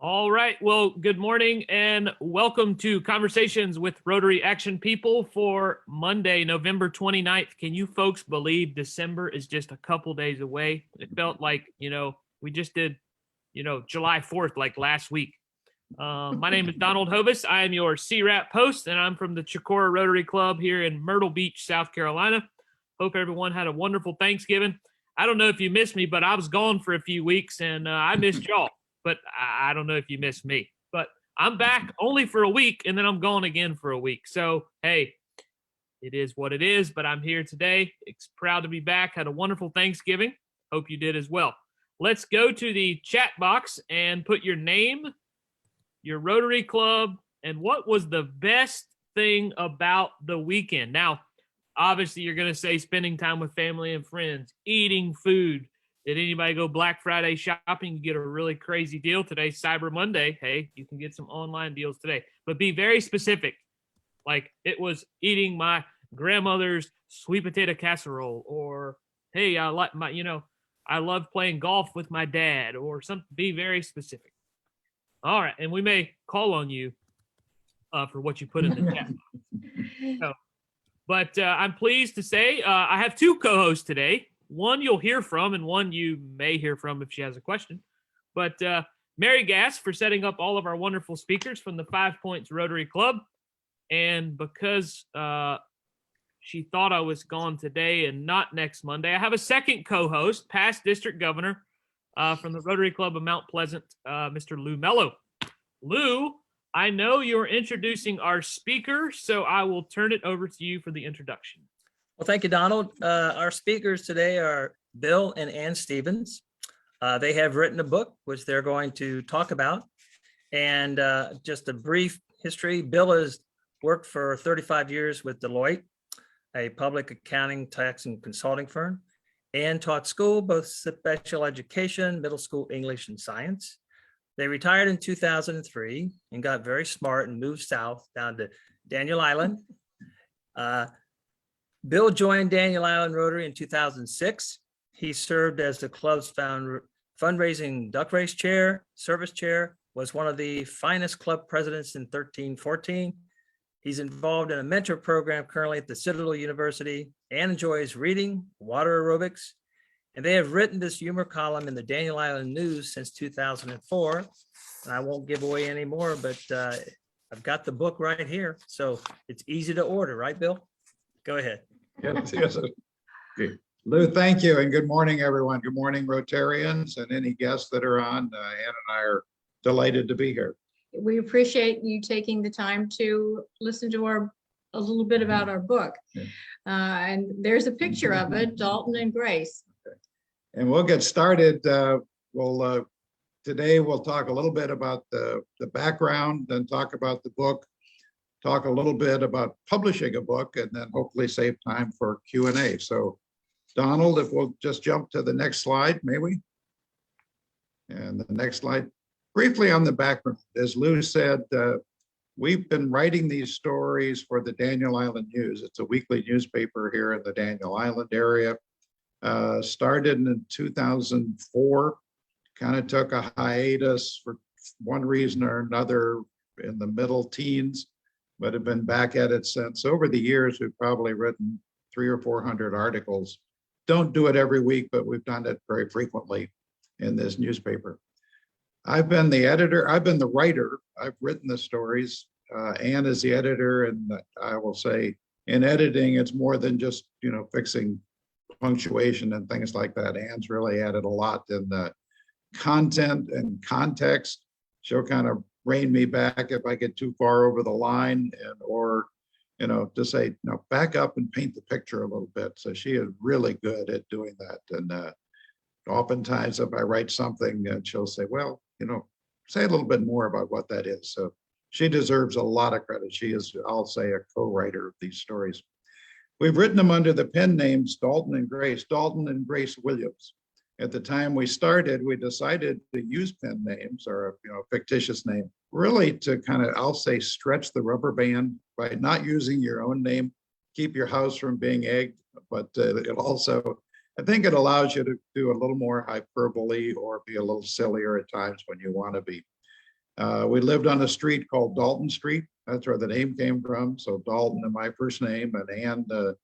All right. Well, good morning and welcome to Conversations with Rotary Action People for Monday, November 29th. Can you folks believe December is just a couple days away? It felt like, we just did, July 4th, like last week. My name is Donald Hovis. I am your CWRAP host, and I'm from the Chicora Rotary Club here in Myrtle Beach, South Carolina. Hope everyone had a wonderful Thanksgiving. I don't know if you missed me, but I was gone for a few weeks, and I missed y'all. But I don't know if you missed me. But I'm back only for a week, and then I'm gone again for a week. So, hey, it is what it is, but I'm here today. It's proud to be back. Had a wonderful Thanksgiving. Hope you did as well. Let's go to the chat box and put your name, your Rotary Club, and what was the best thing about the weekend. Now, obviously, you're going to say spending time with family and friends, eating food. Did anybody go Black Friday shopping? You get a really crazy deal. Today's Cyber Monday. Hey, you can get some online deals today. But be very specific. Like it was eating my grandmother's sweet potato casserole, or hey, I like my, I love playing golf with my dad, or something. Be very specific. All right, and we may call on you for what you put in the chat. So, but I'm pleased to say I have two co-hosts today. One you'll hear from, and one you may hear from if she has a question. But Mary Gass for setting up all of our wonderful speakers from the 5 Points Rotary Club. And because she thought I was gone today and not next Monday, I have a second co-host, past district governor from the Rotary Club of Mount Pleasant, Mr. Lou Mello. Lou, I know you're introducing our speaker, so I will turn it over to you for the introduction. Well, thank you, Donald. Our speakers today are Bill and Ann Stevens. They have written a book, which they're going to talk about. And just a brief history, Bill has worked for 35 years with Deloitte, a public accounting, tax, and consulting firm. Ann taught school, both special education, middle school English, and science. They retired in 2003 and got very smart and moved south down to Daniel Island. Bill joined Daniel Island Rotary in 2006. He served as the club's fundraising duck race chair, service chair, was one of the finest club presidents in 13-14. He's involved in a mentor program currently at the Citadel University and enjoys reading, water aerobics. And they have written this humor column in the Daniel Island News since 2004. And I won't give away any more, but I've got the book right here. So it's easy to order, right, Bill? Go ahead. Yes. Okay. Lou, thank you, and good morning, everyone. Good morning, Rotarians, and any guests that are on. Ann and I are delighted to be here. We appreciate you taking the time to listen to a little bit about our book. Yeah. And there's a picture of it, Dalton and Grace. Okay. And we'll get started. Today we'll talk a little bit about the background, then talk about the book, talk a little bit about publishing a book, and then hopefully save time for Q&A. So Donald, if we'll just jump to the next slide, may we? And the next slide. Briefly on the background, as Lou said, we've been writing these stories for the Daniel Island News. It's a weekly newspaper here in the Daniel Island area. Started in 2004, kind of took a hiatus for one reason or another in the middle teens, but have been back at it since. Over the years, we've probably written 300 or 400 articles. Don't do it every week, but we've done it very frequently in this newspaper. I've been the editor, I've been the writer, I've written the stories. Ann is the editor, and I will say in editing, it's more than just, fixing punctuation and things like that. Ann's really added a lot in the content and context. She'll kind of rein me back if I get too far over the line, or to say, back up and paint the picture a little bit. So she is really good at doing that. And oftentimes if I write something, she'll say, well, say a little bit more about what that is. So she deserves a lot of credit. She is, I'll say, a co-writer of these stories. We've written them under the pen names Dalton and Grace Williams. At the time we started, we decided to use pen names, or a ficticious name, really to kind of, I'll say, stretch the rubber band by not using your own name, keep your house from being egged, but it also, I think it allows you to do a little more hyperbole or be a little sillier at times when you want to be. We lived on a street called Dalton Street. That's where the name came from. So Dalton and my first name, and Ann, the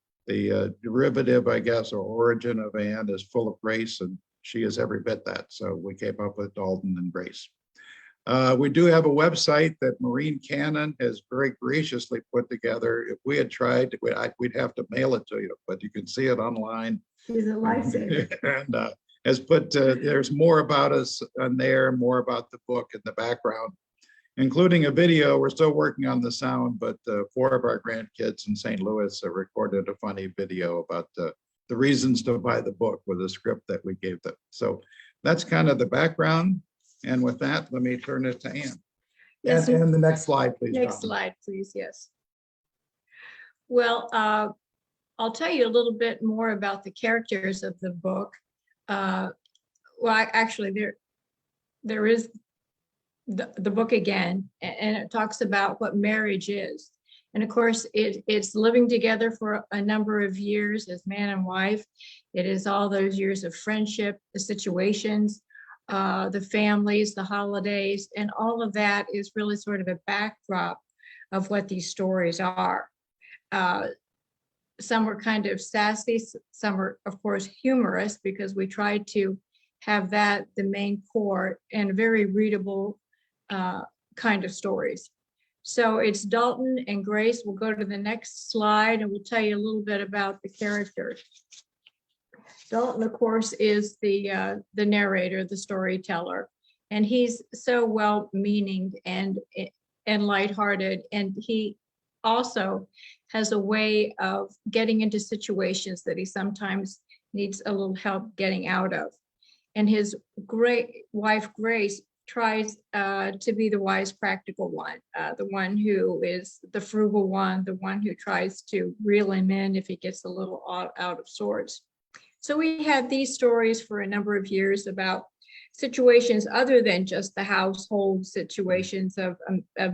derivative, I guess, or origin of Ann is full of grace, and she is every bit that. So we came up with Dalton and Grace. We do have a website that Maureen Cannon has very graciously put together. If we had tried, we'd have to mail it to you, but you can see it online. She's a lifesaver. And has put, there's more about us on there, more about the book in the background, including a video. We're still working on the sound, but 4 of our grandkids in St. Louis have recorded a funny video about the reasons to buy the book with a script that we gave them. So that's kind of the background. And with that, let me turn it to Ann. Yes, And the next slide, please. next Donna. slide, please. Yes. Well, I'll tell you a little bit more about the characters of the book. Actually, there is the book again, and it talks about what marriage is. And of course, it's living together for a number of years as man and wife. It is all those years of friendship, the situations, the families, the holidays, and all of that is really sort of a backdrop of what these stories are. Some are kind of sassy, some are, of course, humorous, because we tried to have that the main core and very readable kind of stories. So it's Dalton and Grace. We'll go to the next slide and we'll tell you a little bit about the characters. Dalton, of course, is the narrator, the storyteller, and he's so well-meaning and lighthearted, and he also has a way of getting into situations that he sometimes needs a little help getting out of. And his great wife, Grace, tries to be the wise, practical one, the one who is the frugal one, the one who tries to reel him in if he gets a little out of sorts. So we had these stories for a number of years about situations other than just the household situations of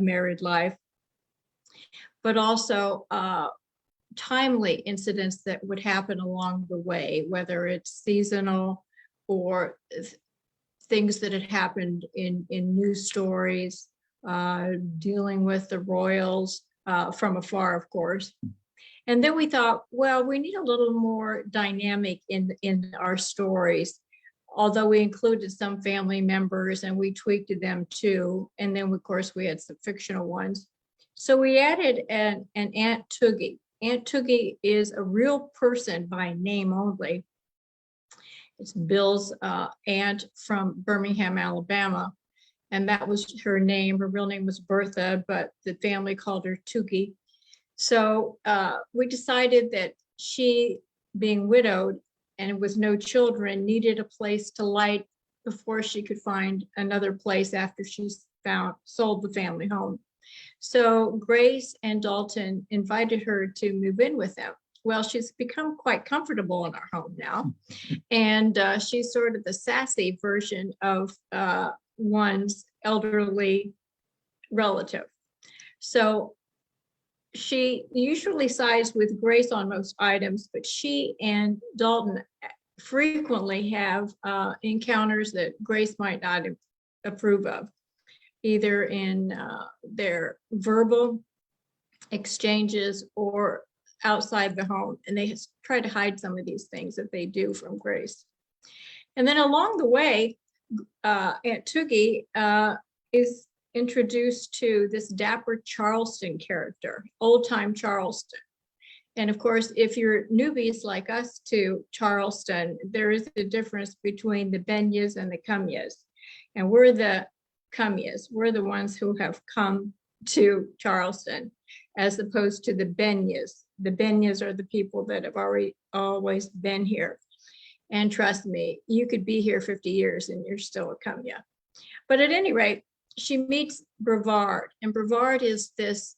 married life, but also timely incidents that would happen along the way, whether it's seasonal or things that had happened in news stories, dealing with the royals from afar, of course. And then we thought, well, we need a little more dynamic in our stories, although we included some family members and we tweaked them too. And then, of course, we had some fictional ones. So we added an Aunt Toogie. Aunt Toogie is a real person by name only. It's Bill's aunt from Birmingham, Alabama. And that was her name. Her real name was Bertha, but the family called her Toogie. So we decided that she, being widowed and with no children, needed a place to light before she could find another place after she sold the family home. So Grace and Dalton invited her to move in with them. Well, she's become quite comfortable in our home now. And she's sort of the sassy version of one's elderly relative. So she usually sides with Grace on most items, but she and Dalton frequently have encounters that Grace might not approve of, either in their verbal exchanges or outside the home. And they try to hide some of these things that they do from Grace. And then along the way, Aunt Toogie is introduced to this dapper Charleston character, old-time Charleston. And of course, if you're newbies like us to Charleston, there is a difference between the Benyas and the Cumyas. And we're the Cumyas. We're the ones who have come to Charleston, as opposed to the Benyas. The Benyas are the people that have always been here. And trust me, you could be here 50 years and you're still a Cumya. But at any rate, she meets Brevard, and Brevard is this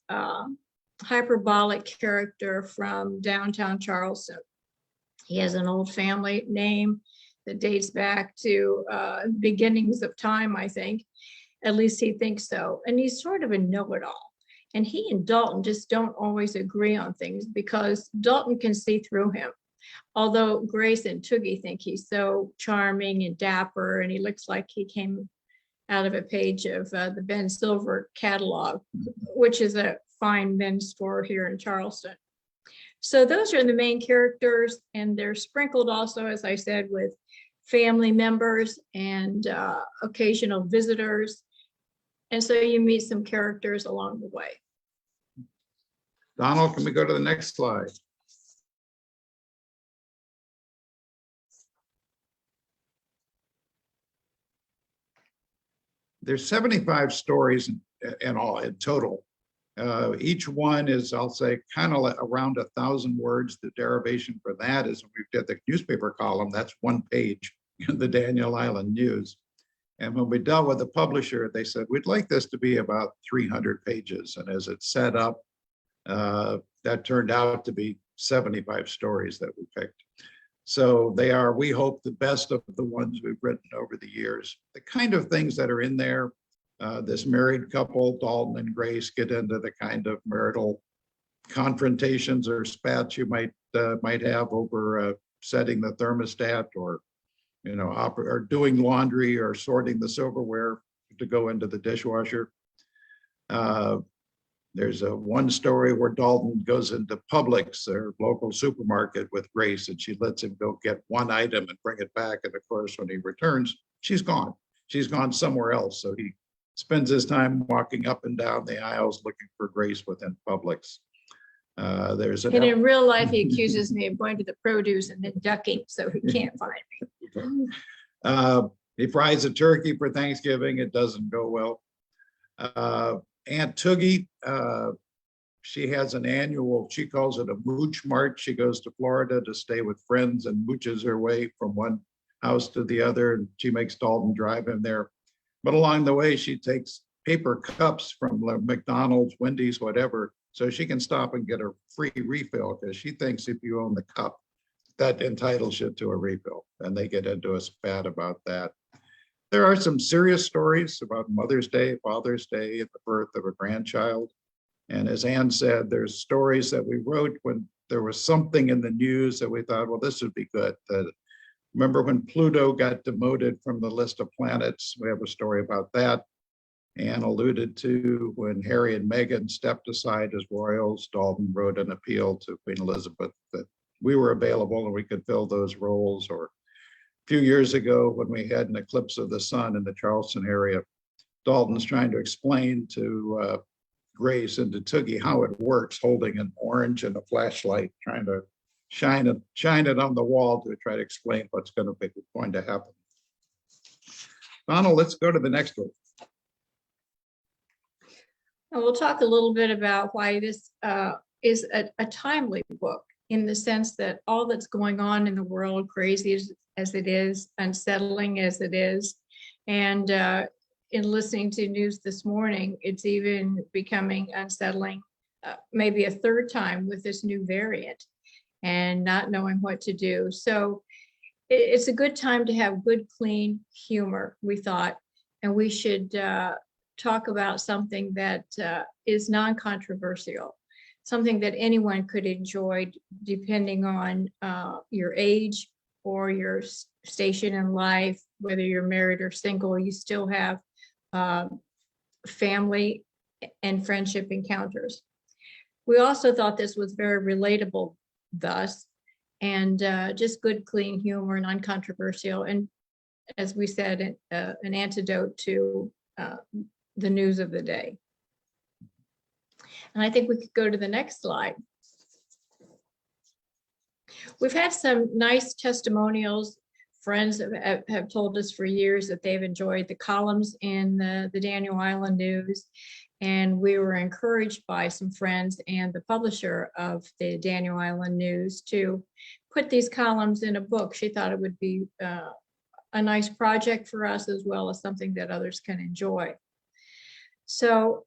hyperbolic character from downtown Charleston. He has an old family name that dates back to beginnings of time, I think. At least he thinks so. And he's sort of a know-it-all. And he and Dalton just don't always agree on things, because Dalton can see through him. Although Grace and Toogie think he's so charming and dapper, and he looks like he came out of a page of the Ben Silver catalog, which is a fine men's store here in Charleston. So those are the main characters, and they're sprinkled also, as I said, with family members and occasional visitors. And so you meet some characters along the way. Donald, can we go to the next slide? There's 75 stories in all, in total. Each one is, I'll say, kind of like around 1,000 words. The derivation for that is when we did the newspaper column, that's one page in the Daniel Island News. And when we dealt with the publisher, they said, we'd like this to be about 300 pages. And as it's set up, that turned out to be 75 stories that we picked. So they are, we hope, the best of the ones we've written over the years. The kind of things that are in there, this married couple, Dalton and Grace, get into the kind of marital confrontations or spats you might have over setting the thermostat, or or doing laundry, or sorting the silverware to go into the dishwasher. There's one story where Dalton goes into Publix, their local supermarket, with Grace, and she lets him go get one item and bring it back. And of course, when he returns, she's gone. She's gone somewhere else. So he spends his time walking up and down the aisles looking for Grace within Publix. And in real life, he accuses me of going to the produce and then ducking, so he can't find me. He fries a turkey for Thanksgiving. It doesn't go well. Aunt Toogie, she has an annual, she calls it a mooch march. She goes to Florida to stay with friends and mooches her way from one house to the other. And she makes Dalton drive him there. But along the way, she takes paper cups from McDonald's, Wendy's, whatever, so she can stop and get a free refill, because she thinks if you own the cup, that entitles you to a refill. And they get into a spat about that. There are some serious stories about Mother's Day, Father's Day, and the birth of a grandchild. And as Ann said, there's stories that we wrote when there was something in the news that we thought, well, this would be good. Remember when Pluto got demoted from the list of planets? We have a story about that. Ann alluded to when Harry and Meghan stepped aside as royals. Dalton wrote an appeal to Queen Elizabeth that we were available and we could fill those roles. Or a few years ago, when we had an eclipse of the sun in the Charleston area, Dalton's trying to explain to Grace and to Toogie how it works, holding an orange and a flashlight, trying to shine it on the wall to try to explain what's going to happen. Donald, let's go to the next one. And we'll talk a little bit about why this is a timely book, in the sense that all that's going on in the world, crazy as it is, unsettling as it is, and in listening to news this morning, it's even becoming unsettling, maybe a third time with this new variant, and not knowing what to do. So it's a good time to have good, clean humor, we thought, and we should talk about something that is non-controversial, something that anyone could enjoy, depending on your age or your station in life. Whether you're married or single, you still have family and friendship encounters. We also thought this was very relatable thus, and just good, clean humor, non-controversial, and as we said, an antidote to the news of the day. And I think we could go to the next slide. We've had some nice testimonials. Friends have told us for years that they've enjoyed the columns in the Daniel Island News. And we were encouraged by some friends and the publisher of the Daniel Island News to put these columns in a book. She thought it would be a nice project for us, as well as something that others can enjoy. So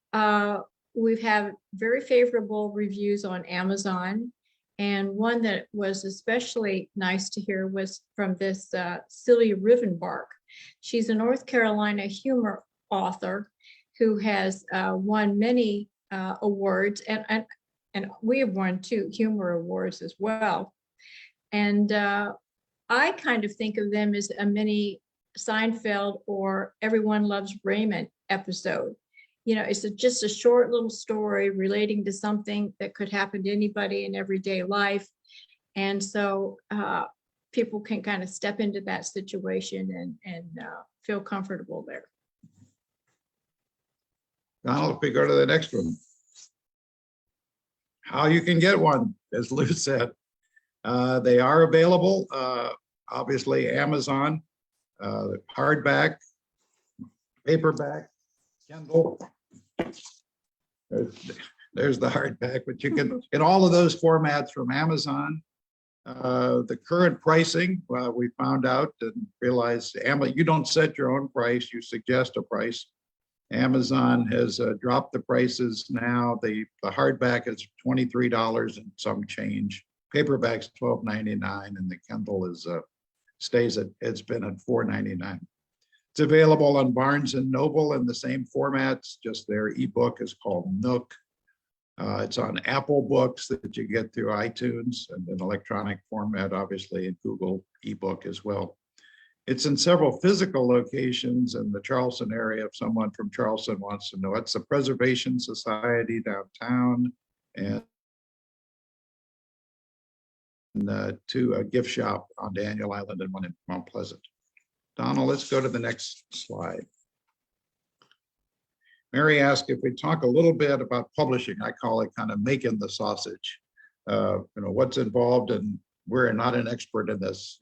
we've had very favorable reviews on Amazon. And one that was especially nice to hear was from this Celia Rivenbark. She's a North Carolina humor author who has won many awards, and we have won 2 humor awards as well. And I kind of think of them as a mini Seinfeld or Everyone Loves Raymond episode. You know, it's just a short little story relating to something that could happen to anybody in everyday life. And so people can kind of step into that situation and feel comfortable there. Donald, if we go to the next one. How you can get one, as Lou said. They are available, obviously Amazon, hardback, paperback, Kindle. There's the hardback, but you can, in all of those formats from Amazon. The current pricing, we found out and realized, you don't set your own price, you suggest a price. Amazon has dropped the prices now. The hardback is $23 and some change. Paperback's $12.99, and the Kindle is it's been at $4.99. It's available on Barnes and Noble in the same formats. Just their ebook is called Nook. It's on Apple Books that you get through iTunes, and an electronic format, obviously, in Google ebook as well. It's in several physical locations in the Charleston area. If someone from Charleston wants to know, it's the Preservation Society downtown, and to a gift shop on Daniel Island and one in Mount Pleasant. Donald, let's go to the next slide. Mary asked if we talk a little bit about publishing. I call it kind of making the sausage. What's involved, and we're not an expert in this.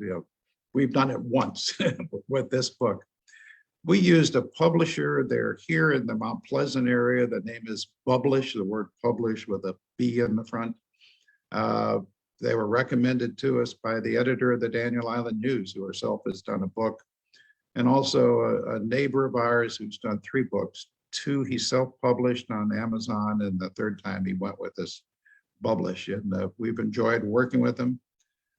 We've done it once with this book. We used a publisher. They're here in the Mount Pleasant area. The name is Publish, the word publish with a B in the front. They were recommended to us by the editor of the Daniel Island News, who herself has done a book, and also a neighbor of ours who's done 3 books. 2 he self-published on Amazon, and the 3rd time he went with us, Publish, and we've enjoyed working with them.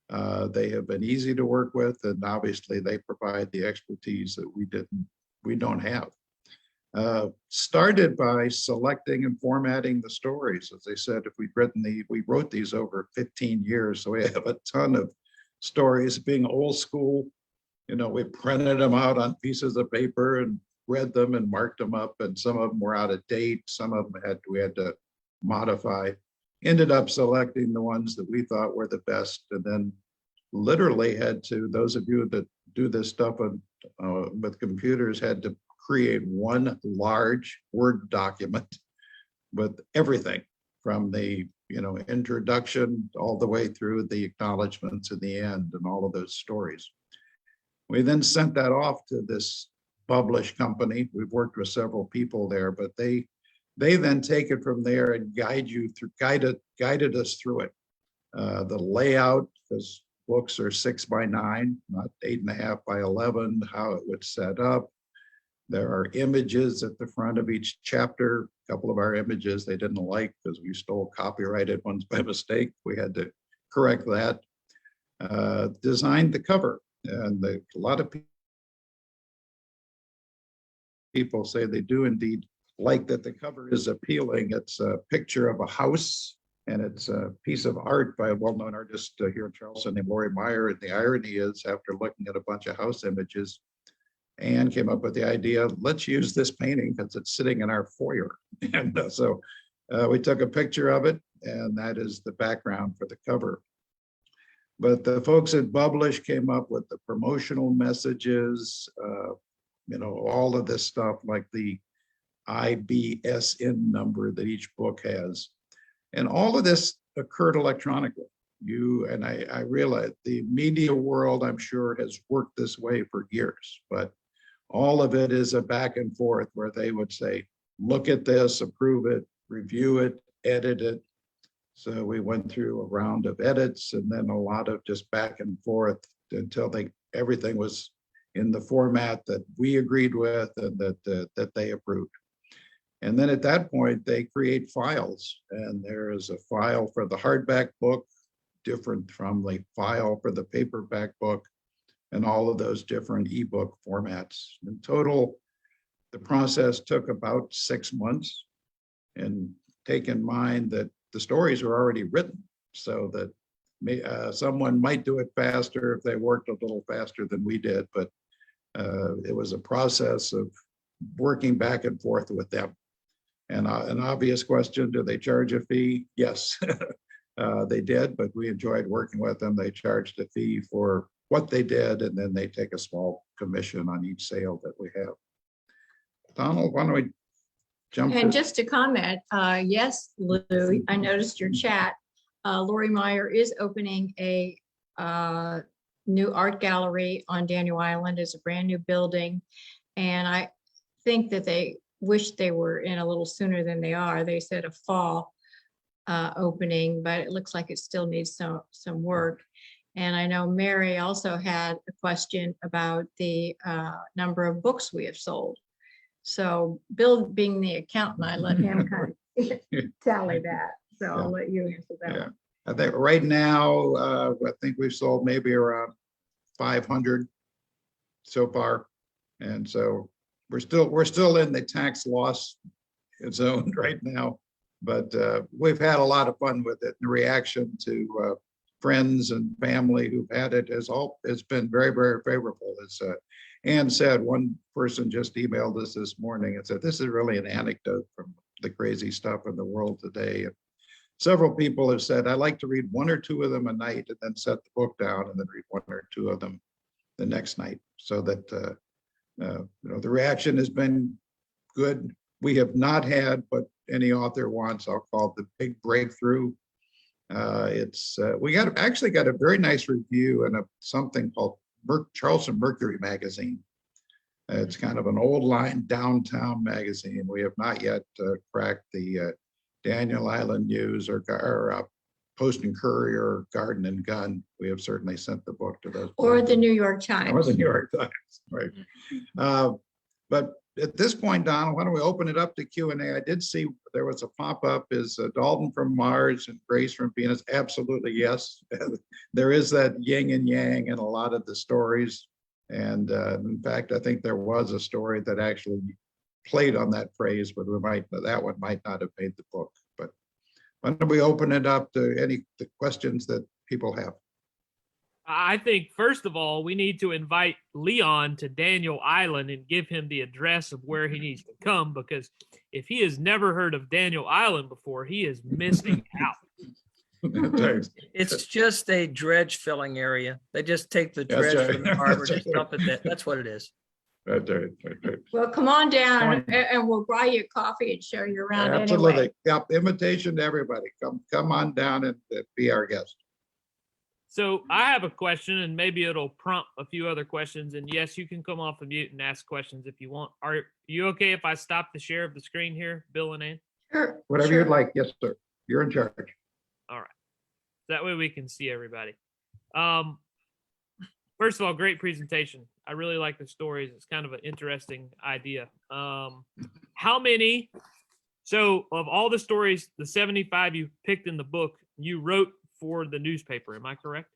They have been easy to work with, and obviously they provide the expertise that we don't have. Started by selecting and formatting the stories. As I said, if we wrote these over 15 years, so we have a ton of stories. Being old school, we printed them out on pieces of paper and read them and marked them up, and some of them were out of date. Some of them we had to modify. Ended up selecting the ones that we thought were the best, and then literally had to, those of you that do this stuff with computers, had to create one large Word document with everything from the introduction all the way through the acknowledgments in the end and all of those stories. We then sent that off to this Publish company. We've worked with several people there, but they then take it from there and guided us through it. The layout, because books are 6 by 9, not 8.5 by 11, how it would set up. There are images at the front of each chapter. A couple of our images they didn't like because we stole copyrighted ones by mistake. We had to correct that. Designed the cover, and a lot of people say they do indeed like that the cover is appealing. It's a picture of a house, and it's a piece of art by a well-known artist here in Charleston named Lori Meyer. And the irony is, after looking at a bunch of house images, Anne came up with the idea, let's use this painting because it's sitting in our foyer. And so we took a picture of it, and that is the background for the cover. But the folks at Publish came up with the promotional messages, all of this stuff, like the IBSN number that each book has. And all of this occurred electronically. I realize the media world, I'm sure, has worked this way for years, but all of it is a back and forth where they would say, look at this, approve it, review it, edit it. So we went through a round of edits and then a lot of just back and forth until everything was in the format that we agreed with and that they approved. And then at that point, they create files, and there is a file for the hardback book, different from the file for the paperback book, and all of those different ebook formats. In total, the process took about 6 months, and take in mind that the stories were already written, so that someone might do it faster if they worked a little faster than we did, but It was a process of working back and forth with them. And an obvious question, do they charge a fee? Yes, they did, but we enjoyed working with them. They charged a fee for what they did, and then they take a small commission on each sale that we have. Donald, why don't we jump And to- just to comment, yes, Lou, I noticed your chat. Lori Meyer is opening a new art gallery on Daniel Island. It's a brand new building. And I think that they wish they were in a little sooner than they are. They said a fall opening, but it looks like it still needs some work. And I know Mary also had a question about the number of books we have sold. So Bill, being the accountant, I let him kind of tally that. So I'll let you answer that Yeah. one. I think right now, I think we've sold maybe around 500 so far. And so we're still in the tax loss zone right now, but we've had a lot of fun with it. The reaction to friends and family who've had it it's been very, very favorable. As Ann said, one person just emailed us this morning and said, this is really an anecdote from the crazy stuff in the world today. And several people have said, I like to read one or two of them a night and then set the book down and then read one or two of them the next night. So that the reaction has been good. We have not had what any author wants, I'll call it the big breakthrough. We actually got a very nice review in something called Charleston Mercury magazine. It's kind of an old line downtown magazine. We have not yet cracked the Daniel Island News or Post and Courier or Garden and Gun. We have certainly sent the book to those. Or places. the New York Or Times. the New York Times, right. But at this point, Donald, why don't we open it up to Q&A? I did see there was a pop-up. Is Dalton from Mars and Grace from Venus? Absolutely, yes. There is that yin and yang in a lot of the stories. And in fact, I think there was a story that actually played on that phrase, but that one might not have made the book. But why don't we open it up to the questions that people have? I think, first of all, we need to invite Leon to Daniel Island and give him the address of where he needs to come, because if he has never heard of Daniel Island before, he is missing out. Thanks. It's just a dredge filling area. They just take the That's dredge right. from the harbor, That's just right. dump it there. That's what it is. Right. Well, come on down Come on. and we'll buy you coffee and show you around Absolutely. anyway. Yep. Invitation to everybody. Come on down and be our guest. So I have a question, and maybe it'll prompt a few other questions. And yes, you can come off of mute and ask questions if you want. Are you okay if I stop the share of the screen here, Bill and Ann? Sure, Whatever sure. you'd like. Yes, sir. You're in charge. All right. That way we can see everybody. First of all, great presentation. I really like the stories. It's kind of an interesting idea. How many, so of all the stories, the 75 you picked in the book, you wrote for the newspaper, am I correct?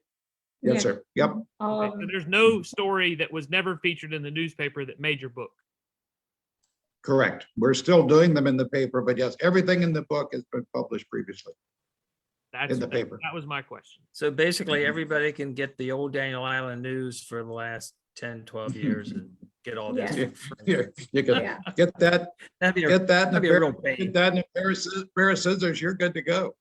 Yes, Yeah. sir. Yep. All of So them. there's no story that was never featured in the newspaper that made your book. Correct. We're still doing them in the paper, but yes, everything in the book has been published previously. That's In the paper. That was my question. So basically, everybody can get the old Daniel Island news for the last 10, 12 years and get all this. Yeah. for free. Here, you can Yeah. get that, That'd be a- get that, in a that'd be a pair, real pain. get that in a pair of scissors. You're good to go.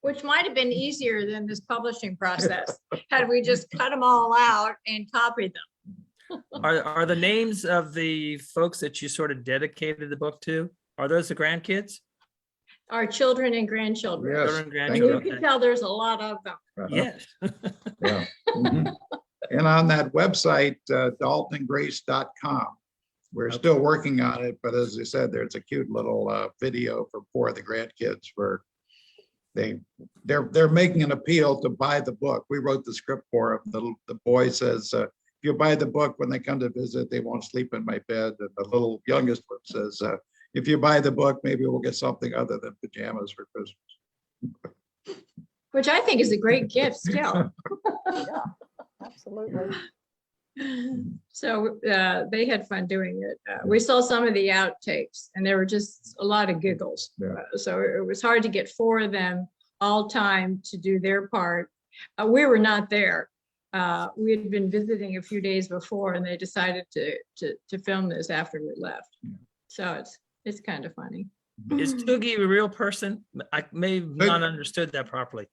Which might have been easier than this publishing process, had we just cut them all out and copied them. Are the names of the folks that you sort of dedicated the book to, are those the grandkids? Our children and grandchildren. Yes. Children, thank And you. you grandchildren, can okay. tell there's a lot of them. Uh-huh. Yes. Yeah. Mhm. And on that website, daltonandgrace.com, we're still working on it, but as I said, there's a cute little video for 4 of the grandkids where they're making an appeal to buy the book. We wrote the script for them. The boy says, if you buy the book, when they come to visit, they won't sleep in my bed. And the little youngest one says, if you buy the book, maybe we'll get something other than pajamas for Christmas. Which I think is a great gift still. Absolutely. So they had fun doing it. We saw some of the outtakes and there were just a lot of giggles. Yeah. So it was hard to get 4 of them all time to do their part. We were not there, we had been visiting a few days before and they decided to film this after we left. So it's kind of funny. Is Toogie a real person? I may have not understood that properly.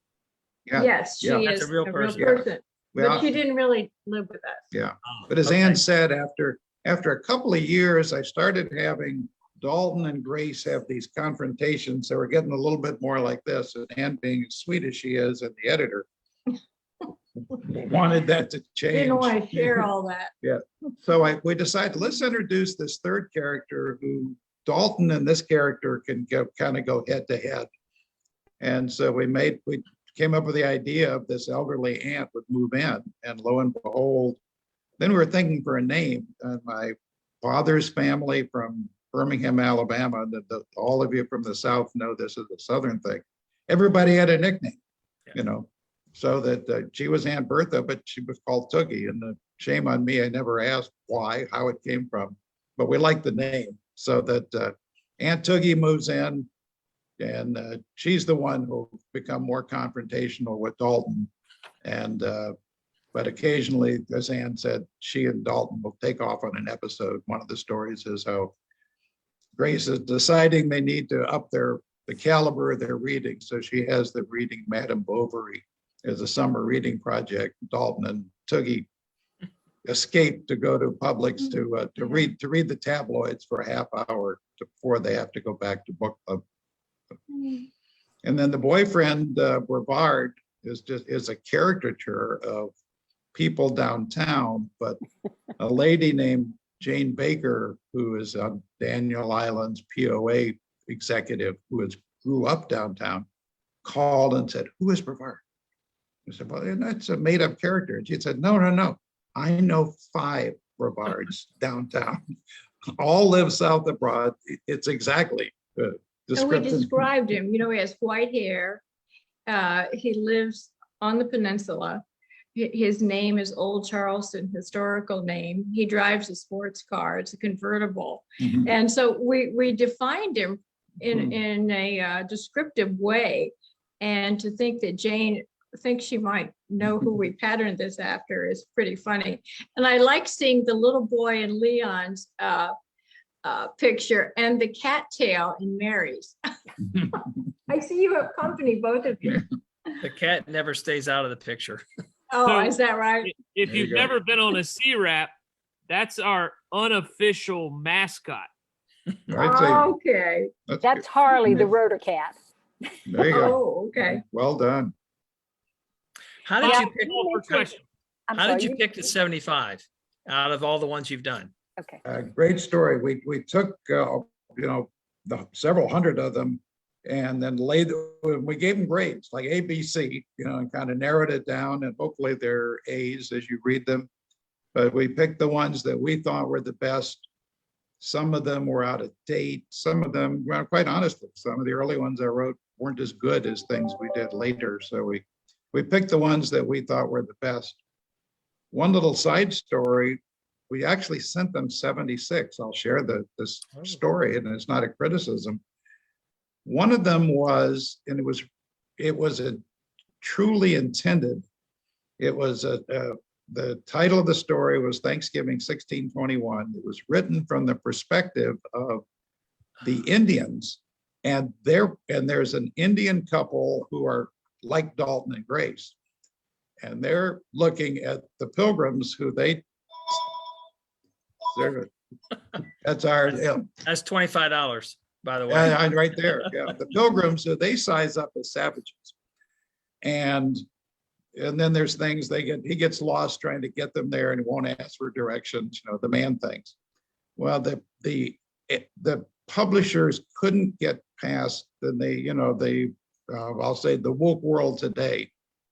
Yeah. Yes, she Yeah. is That's a real a real person. person, Well, but she didn't really live with us. Yeah. Oh, But as okay. Ann said, after a couple of years, I started having Dalton and Grace have these confrontations. They were getting a little bit more like this, and Ann, being as sweet as she is, and the editor wanted that to change. Didn't want to share all that. So we decided, let's introduce this third character who Dalton and this character can kind of go head to head. And so we came up with the idea of this elderly aunt would move in, and lo and behold, then we were thinking for a name. And my father's family from Birmingham, Alabama, all of you from the South know this is a Southern thing. Everybody had a nickname, so that she was Aunt Bertha, but she was called Toogie. And shame on me, I never asked why, how it came from, but we liked the name. So that Aunt Toogie moves in, and she's the one who'll become more confrontational with Dalton. And but occasionally, as Ann said, she and Dalton will take off on an episode. One of the stories is how Grace is deciding they need to up the caliber of their reading. So she has them reading Madame Bovary as a summer reading project. Dalton and Toogie escape to go to Publix to read the tabloids for a half hour before they have to go back to book club. And then the boyfriend, Brevard, is a caricature of people downtown, but a lady named Jane Baker, who is on Daniel Island's POA executive, who grew up downtown, called and said, "Who is Brevard?" I said, "Well, that's a made-up character." And she said, No. I know 5 Brevards downtown. All live south of Broad. It's exactly And we description. described him, he has white hair. He lives on the peninsula. His name is Old Charleston, historical name. He drives a sports car. It's a convertible. Mhm. And so we defined him in a descriptive way. And to think that Jane thinks she might know who we patterned this after is pretty funny. And I like seeing the little boy in Leon's picture and the cattail in Mary's. I see you have company, both of you. The cat never stays out of the picture. Oh, So- is that right? If There you you've go. never been on a CWRAP, that's our unofficial mascot. I'd say Okay. That's Harley, the rotor cat. There you go. Oh, okay. Well done. How did Yeah. you pick? Call for question. I'm How sorry, did you pick the 75 out of all the ones you've done? Okay. Great story. We took, several hundred of them, and then we gave them grades like A, B, C, and kind of narrowed it down, and hopefully they're A's as you read them. But we picked the ones that we thought were the best. Some of them were out of date. Some of them, well, quite honestly, some of the early ones I wrote weren't as good as things we did later. So we picked the ones that we thought were the best. One little side story, we actually sent them 76. I'll share this story, and it's not a criticism. One of them was, and it was a truly intended. It was the title of the story was Thanksgiving 1621. It was written from the perspective of the Indians, and there's an Indian couple who are like Dalton and Grace, and they're looking at the Pilgrims who that's our That's $25, by the way. right there. Yeah, the Pilgrims who they size up as savages, and then there's things he gets lost trying to get them there, and he won't ask for directions. The man things. Well, the publishers couldn't get past, I'll say the woke world today.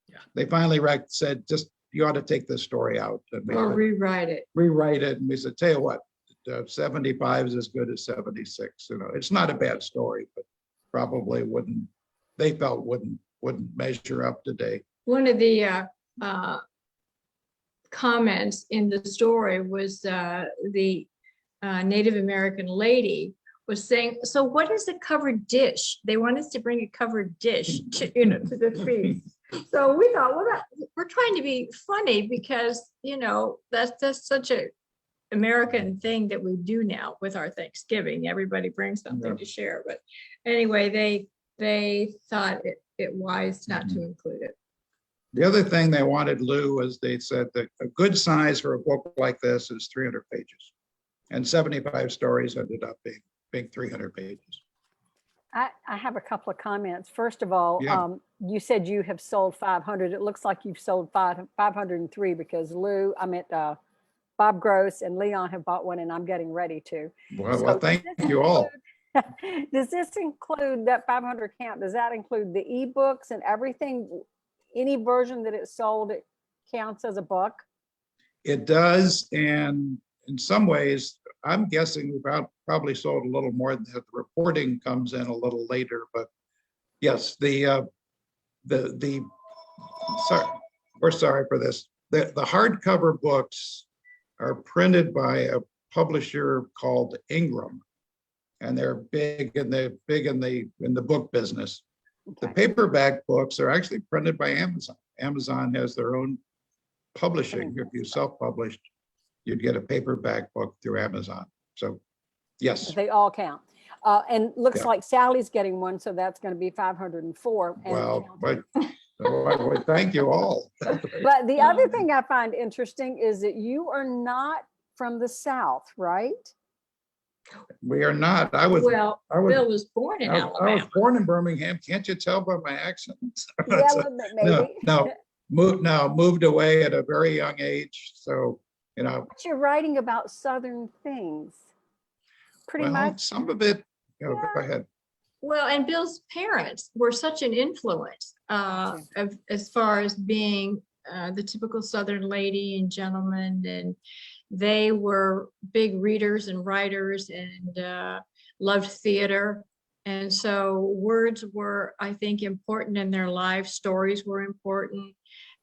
Yeah. They finally said, just you ought to take this story out. And we Or said, rewrite it. rewrite it, and we said, tell you what, 75 is as good as 76. It's not a bad story, but probably wouldn't measure up today. One of the comments in the story was the Native American lady was saying, "So what is a covered dish?" They want us to bring a covered dish to the feast. So we thought, well, we're trying to be funny because, that's such a American thing that we do now with our Thanksgiving. Everybody brings something to share. But anyway, they thought it wise not to include it. The other thing they wanted, Lou, was they said that a good size for a book like this is 300 pages. And 75 stories ended up being 300 pages. I have a couple of comments. First of all, Yeah. You said you have sold 500. It looks like you've sold 503 because Bob Gross and Leon have bought one and I'm getting ready to. Well, thank you all. Does this include that 500 count? Does that include the ebooks and everything? Any version that it sold, it counts as a book? It does, and in some ways, I'm guessing we've probably sold a little more than that. The reporting comes in a little later, but yes, sorry, we're sorry for this. The hardcover books are printed by a publisher called Ingram, and they're big in the book business. The paperback books are actually printed by Amazon. Amazon has their own publishing. If you self-published, you'd get a paperback book through Amazon. So, yes. They all count. And looks like Sally's getting one, so that's going to be 504. Well, but thank you all. But the other thing I find interesting is that you are not from the South, right? We are not. Bill was born in I Alabama. was born in Birmingham. Can't you tell by my accent? Yeah, maybe. Moved away at a very young age. So, But you're writing about Southern things. Pretty much. Some of it, go ahead. Well, and Bill's parents were such an influence as far as being the typical Southern lady and gentleman, and they were big readers and writers and loved theater. And so words were, I think, important in their lives. Stories were important.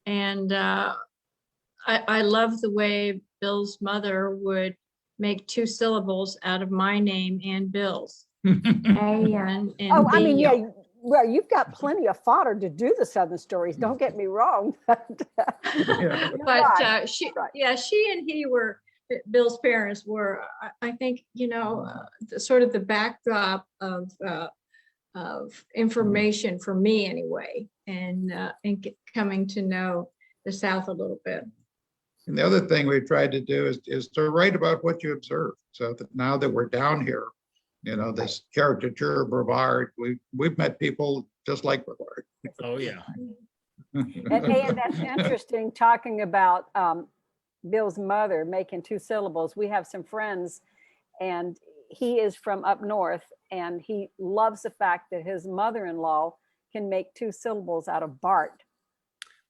And I love the way Bill's mother would make 2 syllables out of my name and Bill's. A-N and Oh, I mean, B-O. yeah. Well, you've got plenty of fodder to do the Southern stories. Don't get me wrong. But she and he were, Bill's parents were, I think, sort of the backdrop of information for me anyway, and coming to know the South a little bit. And the other thing we've tried to do is to write about what you observe. So that now that we're down here, this caricature Brevard, we've met people just like Brevard. Oh, yeah. And that's interesting, talking about Bill's mother making 2 syllables. We have some friends, and he is from up north, and he loves the fact that his mother-in-law can make 2 syllables out of Bart.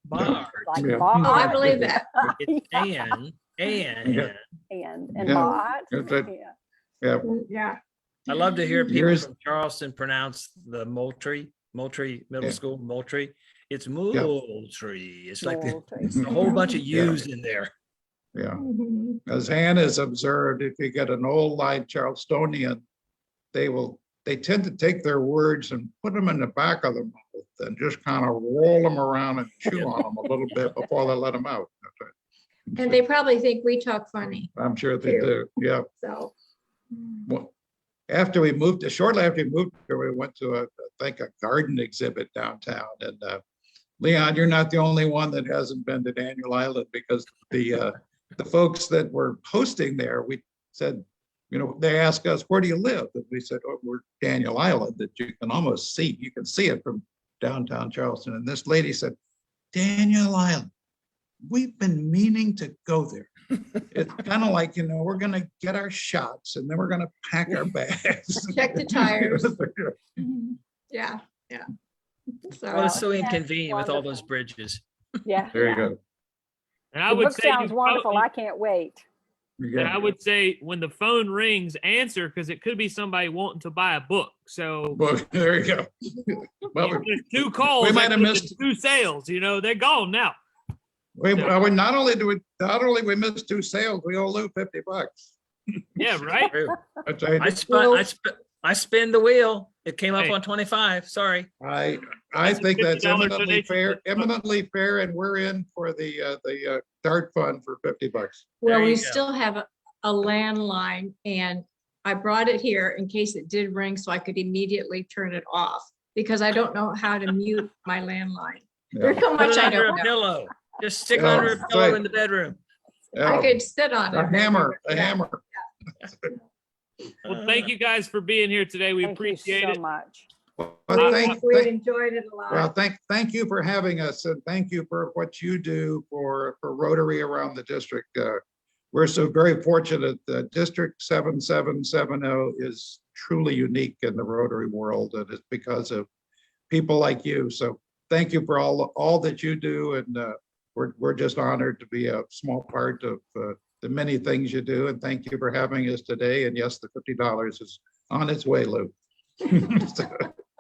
Bart. Like Yeah. Bart. Oh, I believe that. It's And Yeah. Bart. That's it. Yeah. Yeah. Yeah. I love to hear people Yours- from Charleston pronounce the Moultrie Middle Yeah. School, Moultrie. It's Moultrie. It's like Moultrie. a whole bunch of U's in there. Yeah. Mhm. As Hannah's observed, if you get an old line Charlestonian, they tend to take their words and put them in the back of the mouth and just kind of roll them around and chew on them a little bit before they let them out. And they probably think we talk funny, I'm sure they do. Yeah. so. Well, shortly after we moved here, we went to a garden exhibit downtown. And Leon, you're not the only one that hasn't been to Daniel Island, because the folks that were hosting there, we said, they asked us, where do you live? And we said, oh, we're Daniel Island, that you can almost see. You can see it from downtown Charleston. And this lady said, Daniel Island, we've been meaning to go there. It's kind of like, we're going to get our shots and then we're going to pack our bags. Check the tires. Mhm. Yeah. So, Well, it's so that's inconvenient with all those wonderful. bridges. Yeah. There you go. And I The would book say, sounds wonderful. I can't wait. and I would say when the phone rings, answer, because it could be somebody wanting to buy a book. So Well, there you go. Well, if there's 2 calls, we might that have could be missed- 2 sales. They're gone now. not only we missed 2 sales, we owe Lou $50. Yeah, right. True. That's right. I spin the wheel. It came up Hey. on 25, sorry. I That's a think that's $50 eminently fair, and we're in for the dart fund for $50. Well, There we you go. still have a landline and I brought it here in case it did ring so I could immediately turn it off because I don't know how to mute my landline. There's Yeah. so Put much it I under don't a know. pillow. Just stick it Yeah, under a that's pillow right. in the bedroom. I Yeah. could sit on it. A hammer, a Yeah. hammer. Well, thank you guys for being here today. We Thank you appreciate so it. much. Well, We enjoyed it a lot. Well, thank you for having us, and thank you for what you do for Rotary around the district. We're so very fortunate that District 7770 is truly unique in the Rotary world, and it's because of people like you. So thank you for all that you do, and we're just honored to be a small part of the many things you do. And thank you for having us today. And yes, the $50 is on its way, Lou.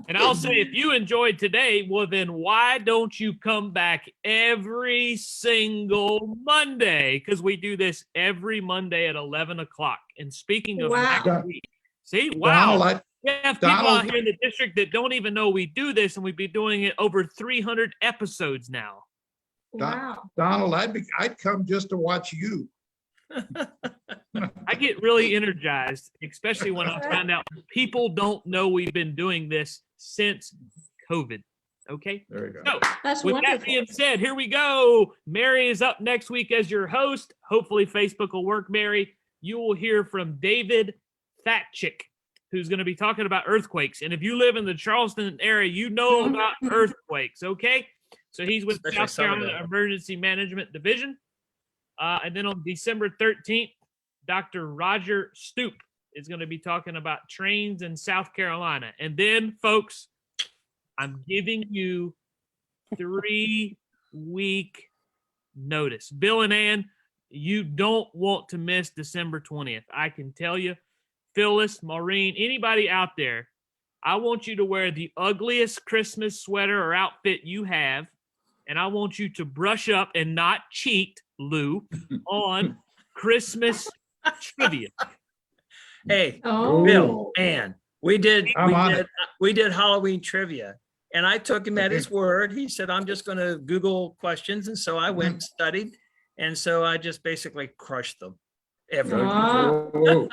And I'll say, if you enjoyed today, well, then why don't you come back every single Monday? Because we do this every Monday at 11 o'clock. And speaking of Wow. next week, see, wow. Donald, We have people Donald- out here in the district that don't even know we do this, and we've been doing it over 300 episodes now. Wow. Donald, I'd come just to watch you. I get really energized, especially when I find out people don't know we've been doing this since COVID. Okay. There you go. So, That's with that wonderful. being said, here we go. Mary is up next week as your host. Hopefully, Facebook will work, Mary. You will hear from David Thatchick, who's going to be talking about earthquakes. And if you live in the Charleston area, you know about earthquakes, okay? So he's with Especially South some of Carolina them. Emergency Management Division. And then on December 13th, Dr. Roger Stoop is going to be talking about trains in South Carolina. And then, folks, I'm giving you 3-week notice. Bill and Ann, you don't want to miss December 20th. I can tell you. Phyllis, Maureen, anybody out there, I want you to wear the ugliest Christmas sweater or outfit you have. And I want you to brush up and not cheat, Lou, on Christmas trivia. Hey, Oh. Bill, Ann, we did I'm on it. Halloween trivia. And I took him at his word. He said, I'm just going to Google questions. And so I went and studied. And so I just basically crushed them. Every Ah. Oh.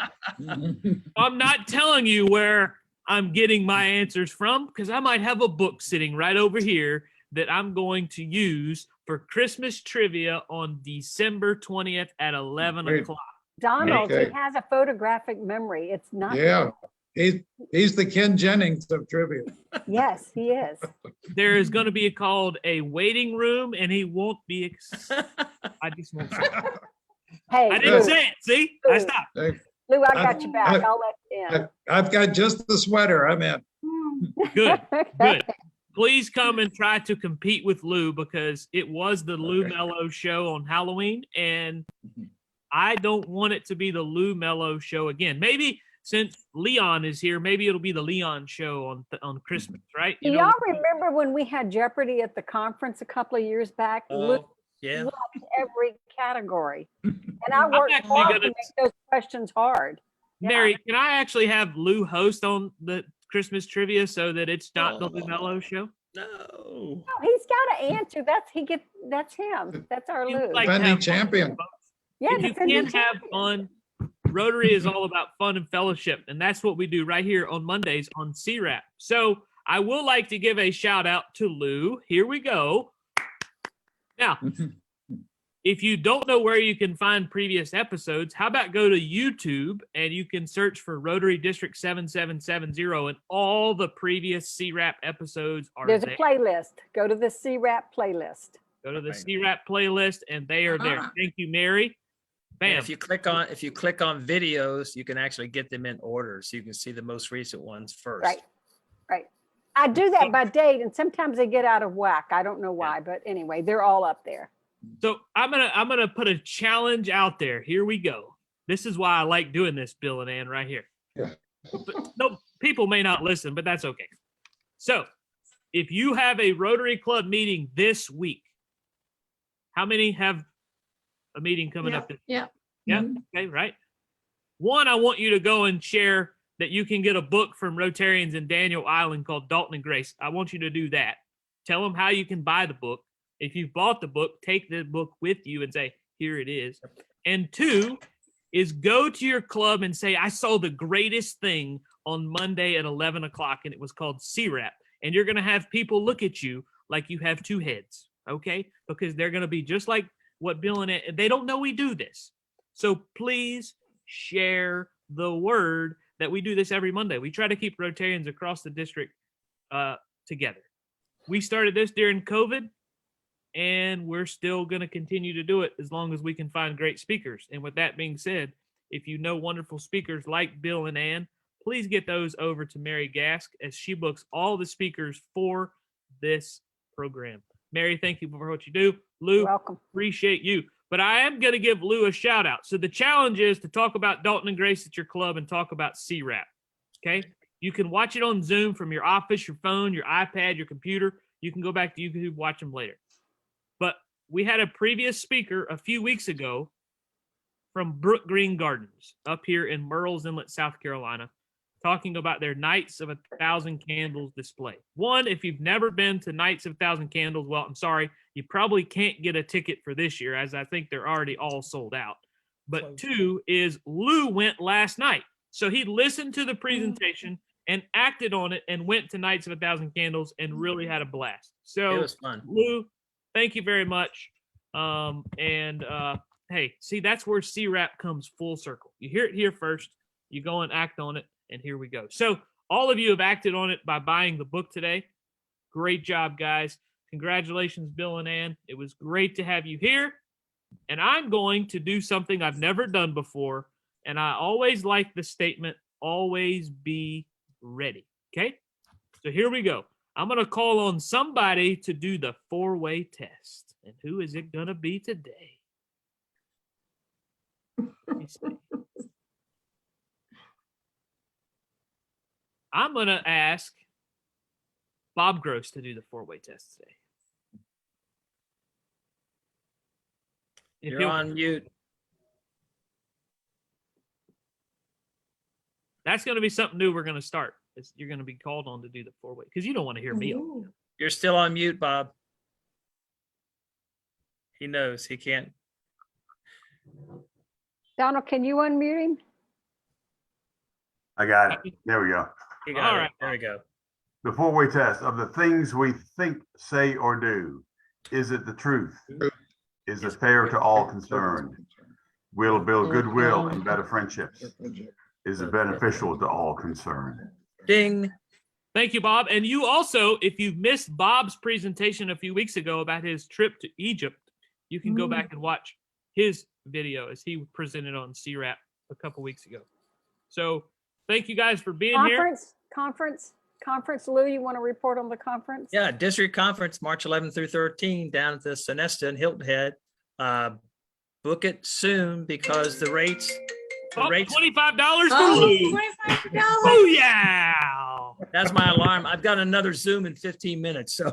I'm not telling you where I'm getting my answers from because I might have a book sitting right over here that I'm going to use for Christmas trivia on December 20th at 11 Great. o'clock. Donald, Okay. he has a photographic memory. It's not. Yeah, he's the Ken Jennings of trivia. Yes, he is. There is going to be called a waiting room, and he won't be. I just won't say it. Hey, I didn't Lou, say it. See, I stopped. Lou, I got you back. I- I'll let you in. I've got just the sweater. I'm in. Good, good. Please come and try to compete with Lou because it was the Lou Okay. Mello show on Halloween, and I don't want it to be the Lou Mello show again. Maybe since Leon is here, maybe it'll be the Leon show on Christmas, right? Do y'all remember when we had Jeopardy at the conference a couple of years back? Lou Oh, yeah. won every category. And I worked actually hard gonna- to make those questions hard. Yeah. Mary, can I actually have Lou host on the Christmas trivia so that it's not the Lou Oh. Mello show? No. No, he's got to answer. That's him. That's our You Lou. like to Defending have fun, champion. folks. Yeah, If you defending can't have champion. fun, Rotary is all about fun and fellowship, and that's what we do right here on Mondays on CWRAP. So I will like to give a shout out to Lou. Here we go. Now, if you don't know where you can find previous episodes, how about go to YouTube and you can search for Rotary District 7770 and all the previous CWRAP episodes are There's a there. playlist. Go to the CWRAP playlist. Go to the Right. CWRAP playlist and they are there. Ah. Thank you, Mary. And Bam. if you click on videos, you can actually get them in order. So you can see the most recent ones first. Right. Right. I do that by date, and sometimes they get out of whack. I don't know why, but anyway, they're all up there. So I'm gonna put a challenge out there. Here we go. This is why I like doing this, Bill and Ann, right here. Yeah. But no, people may not listen, but that's okay. So if you have a Rotary Club meeting this week, how many have a meeting coming up? Yeah. Yeah. Okay. Right. One, I want you to go and share that you can get a book from Rotarians in Daniel Island called Dalton and Grace. I want you to do that. Tell them how you can buy the book. If you've bought the book, take the book with you and say, here it is. And 2 is go to your club and say, I saw the greatest thing on Monday at 11 o'clock, and it was called CWRAP. And you're going to have people look at you like you have 2 heads, okay? Because they're going to be just like what Bill and Ann, they don't know we do this. So please share the word that we do this every Monday. We try to keep Rotarians across the district together. We started this during COVID, and we're still going to continue to do it as long as we can find great speakers. And with that being said, if you know wonderful speakers like Bill and Ann, please get those over to Mary Gask as she books all the speakers for this program. Mary, thank you for what you do. Lou, Welcome. appreciate you. But I am going to give Lou a shout out. So the challenge is to talk about Dalton and Grace at your club and talk about CWRAP. Okay. You can watch it on Zoom from your office, your phone, your iPad, your computer. You can go back to YouTube, watch them later. But we had a previous speaker a few weeks ago from Brook Green Gardens up here in Murrells Inlet, South Carolina, talking about their Nights of 1,000 Candles display. One, if you've never been to Nights of 1,000 Candles, well, I'm sorry, you probably can't get a ticket for this year, as I think they're already all sold out. But 2 is Lou went last night. So he listened to the presentation and acted on it and went to Nights of 1,000 Candles and really had a blast. So It was fun. Lou, thank you very much. Hey, see, that's where CWRAP comes full circle. You hear it here first, you go and act on it, and here we go. So all of you have acted on it by buying the book today. Great job, guys. Congratulations, Bill and Ann. It was great to have you here. And I'm going to do something I've never done before. And I always like the statement, always be ready. Okay? So here we go. I'm going to call on somebody to do the 4-way test. And who is it going to be today? Let me see. I'm going to ask Bob Gross to do the 4-way test today. If You're he'll- on mute. That's going to be something new we're going to start. You're going to be called on to do the 4-way because you don't want to hear me. Ooh. You're still on mute, Bob. He knows he can't. Donald, can you unmute him? I got it. There we go. He got All it. right. There we go. The 4-way test of the things we think, say, or do. Is it the truth? Is it fair to all concerned? Will it build goodwill and better friendships? Is it beneficial to all concerned? Ding. Thank you, Bob. And you also, if you missed Bob's presentation a few weeks ago about his trip to Egypt, you can go back and watch his video as he presented on CWRAP a couple weeks ago. So thank you guys for being here. Conference. Lou, you want to report on the conference? Yeah, district conference, March 11 through 13, down at the Sonesta in Hilton Head. Book it soon because the rates. Oh, $25 for Oh, Lou. $25. Oh, yeah. That's my alarm. I've got another Zoom in 15 minutes. So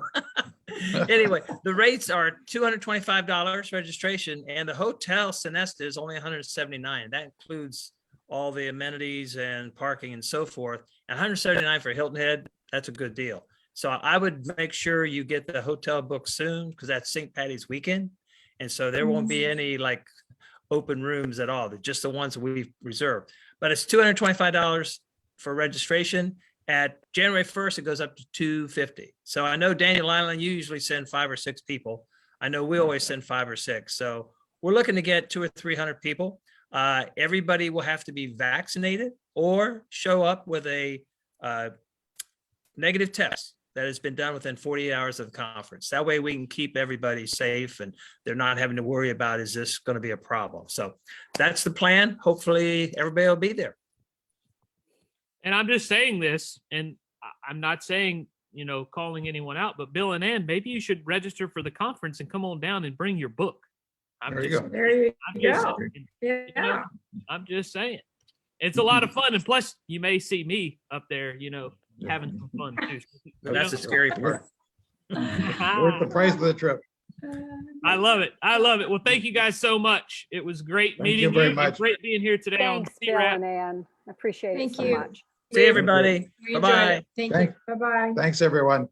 anyway, the rates are $225 registration, and the hotel Sonesta is only $179. That includes all the amenities and parking and so forth. And $179 for Hilton Head, that's a good deal. So I would make sure you get the hotel booked soon because that's St. Patty's weekend. And so there won't be any like open rooms at all. They're just the ones we've reserved. But it's $225 for registration. At January 1st, it goes up to $250. So I know Daniel Island, you usually send 5 or 6 people. I know we always send 5 or 6. So we're looking to get 200 or 300 people. Everybody will have to be vaccinated or show up with a negative test that has been done within 48 hours of the conference. That way we can keep everybody safe and they're not having to worry about, is this going to be a problem? So that's the plan. Hopefully everybody will be there. And I'm just saying this, and I'm not saying, calling anyone out, but Bill and Ann, maybe you should register for the conference and come on down and bring your book. There you go. There you I'm just go. saying, Yeah. I'm just saying. It's a lot of fun. And plus, you may see me up there, having some fun too. But that's the scary part. Worth the price of the trip. I love it. I love it. Well, thank you guys so much. It was great Thank meeting you you. very and much. Great being here today Thanks, on Bill CWRAP. and Ann. I appreciate it Thank so you. much. See everybody. We enjoyed Bye-bye. it. Thank you. Thank- Bye-bye. Thanks, everyone.